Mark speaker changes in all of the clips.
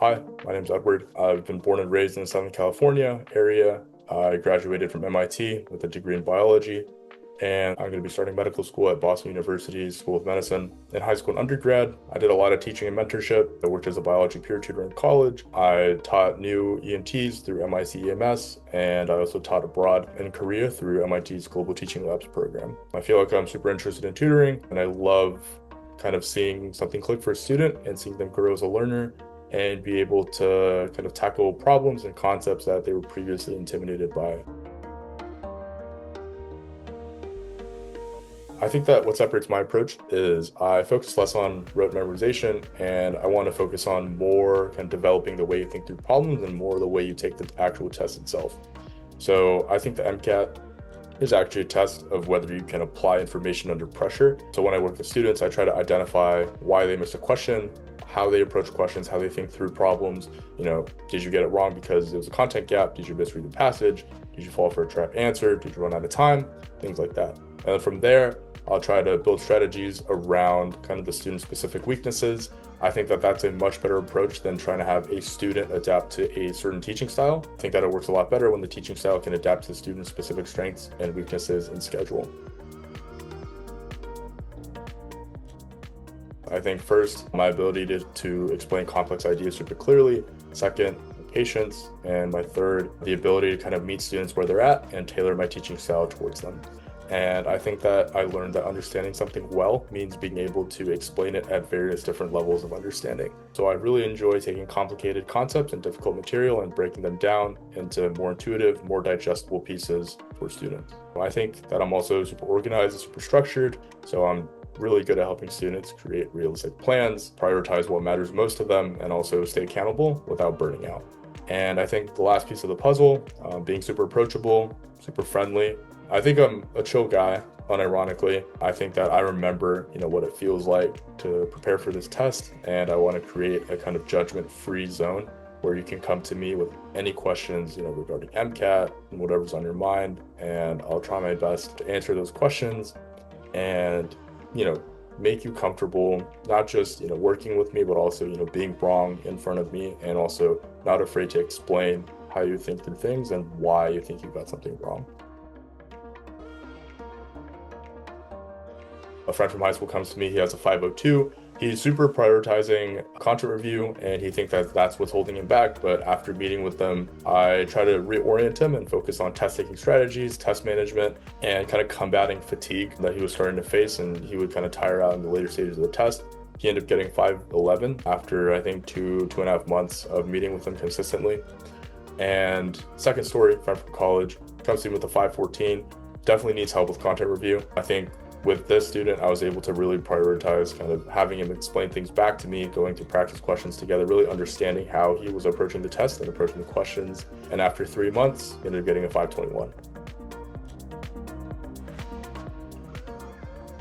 Speaker 1: Hi, my name's Edward. I've been born and raised in the Southern California area. I graduated from MIT with a degree in biology, and I'm going to be starting medical school at Boston University's School of Medicine. In high school and undergrad, I did a lot of teaching and mentorship. I worked as a biology peer tutor in college. I taught new EMTs through MIT EMS, and I also taught abroad in Korea through MIT's Global Teaching Labs program. I feel like I'm super interested in tutoring, and I love kind of seeing something click for a student and seeing them grow as a learner and be able to kind of tackle problems and concepts that they were previously intimidated by. I think that what separates my approach is I focus less on rote memorization, and I want to focus on more kind of developing the way you think through problems and more the way you take the actual test itself. So I think the MCAT is actually a test of whether you can apply information under pressure. So when I work with students, I try to identify why they missed a question, how they approach questions, how they think through problems. Did you get it wrong because there was a content gap? Did you misread the passage? Did you fall for a trap answer? Did you run out of time? Things like that. And then from there, I'll try to build strategies around kind of the student-specific weaknesses. I think that that's a much better approach than trying to have a student adapt to a certain teaching style. I think that it works a lot better when the teaching style can adapt to the student's specific strengths and weaknesses and schedule. I think first, my ability to explain complex ideas super clearly. Second, patience. And my third, the ability to kind of meet students where they're at and tailor my teaching style towards them. And I think that I learned that understanding something well means being able to explain it at various different levels of understanding. So I really enjoy taking complicated concepts and difficult material and breaking them down into more intuitive, more digestible pieces for students. I think that I'm also super organized and super structured. So I'm really good at helping students create realistic plans, prioritize what matters most to them, and also stay accountable without burning out. And I think the last piece of the puzzle, being super approachable, super friendly. I think I'm a chill guy, unironically. I think that I remember, what it feels like to prepare for this test, and I want to create a kind of judgment-free zone where you can come to me with any questions, regarding MCAT and whatever's on your mind, and I'll try my best to answer those questions and, make you comfortable, not just, working with me, but also, being wrong in front of me, and also not afraid to explain how you think through things and why you think you got something wrong. A friend from high school comes to me, he has a 502. He's super prioritizing content review, and he thinks that that's what's holding him back. But after meeting with them, I try to reorient him and focus on test taking strategies, test management, and kind of combating fatigue that he was starting to face, and he would kind of tire out in the later stages of the test. He ended up getting 511 after, I think, two and a half months of meeting with him consistently. And second story, friend from college, comes to me with a 514, definitely needs help with content review. I think with this student, I was able to really prioritize kind of having him explain things back to me, going through practice questions together, really understanding how he was approaching the test and approaching the questions. And after 3 months, ended up getting a 521.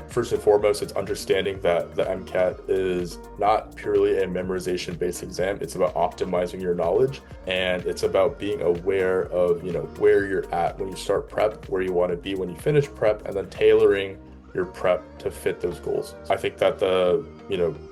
Speaker 1: First and foremost, it's understanding that the MCAT is not purely a memorization-based exam. It's about optimizing your knowledge, and it's about being aware of, where you're at when you start prep, where you want to be when you finish prep, and then tailoring your prep to fit those goals. I think that the,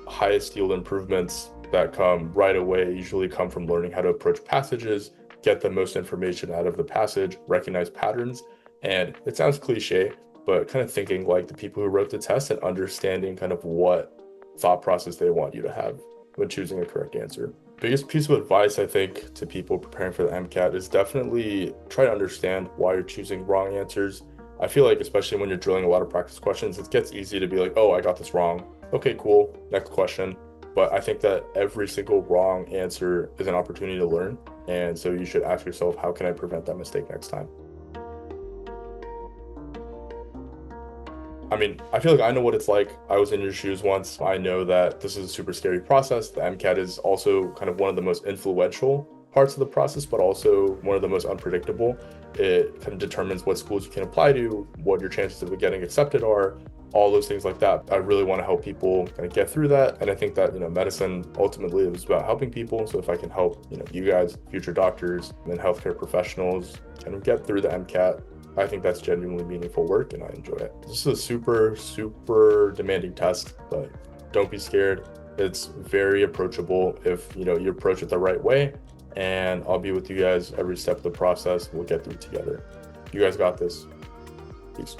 Speaker 1: highest yield improvements that come right away usually come from learning how to approach passages, get the most information out of the passage, recognize patterns. And it sounds cliche, but kind of thinking like the people who wrote the test and understanding kind of what thought process they want you to have when choosing a correct answer. Biggest piece of advice, I think, to people preparing for the MCAT is definitely try to understand why you're choosing wrong answers. I feel like, especially when you're drilling a lot of practice questions, it gets easy to be like, oh, I got this wrong. Okay, cool. Next question. But I think that every single wrong answer is an opportunity to learn. And so you should ask yourself, how can I prevent that mistake next time? I feel like I know what it's like. I was in your shoes once. I know that this is a super scary process. The MCAT is also kind of one of the most influential parts of the process, but also one of the most unpredictable. It kind of determines what schools you can apply to, what your chances of getting accepted are, all those things like that. I really want to help people kind of get through that. And I think that, medicine ultimately is about helping people. So if I can help, you guys, future doctors and healthcare professionals kind of get through the MCAT, I think that's genuinely meaningful work and I enjoy it. This is a super, super demanding test, but don't be scared. It's very approachable if you approach it the right way, and I'll be with you guys every step of the process. We'll get through it together. You guys got this. Peace.